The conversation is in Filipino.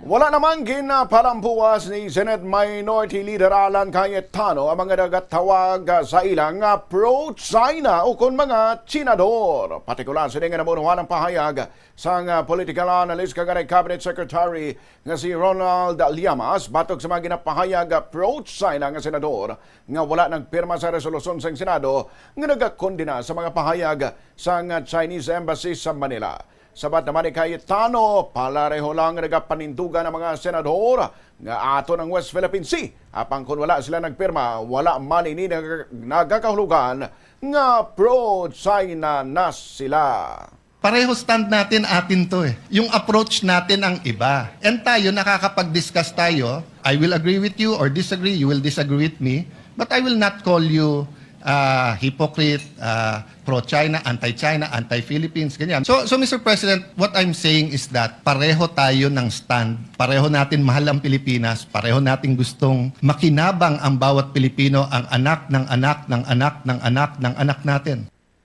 Wala naman ginapalampuas ni Senate Minority Leader Alan Cayetano ang mga nagatawag sa ilang pro-China o kon mga Chinador. Partikular sa nga namunuhan ng pahayag sa political analyst kagare Cabinet Secretary nga si Ronald Llamas batok sa mga ginapahayag pro-China nga senador nga wala nagpirma sa resolusyon sa Senado nga nagakondena sa mga pahayag sa Chinese Embassy sa Manila. Sabat naman ni Cayetano, palareho lang nagapanindugan ng mga senador nga ato ng West Philippine Sea. Apang kung wala sila nagpirma, wala man ini nagakahulugan nga pro-China na sila. Pareho stand natin atin to eh. Yung approach natin ang iba. And tayo, nakakapag-discuss tayo. I will agree with you or disagree. You will disagree with me. But I will not call you hypocrite, pro-China, anti-China, anti-Philippines, ganyan. So Mr. President, what I'm saying is that pareho tayo ng stand, pareho natin mahal ang Pilipinas, pareho natin gustong makinabang ang bawat Pilipino, ang anak ng anak ng anak ng anak ng anak natin.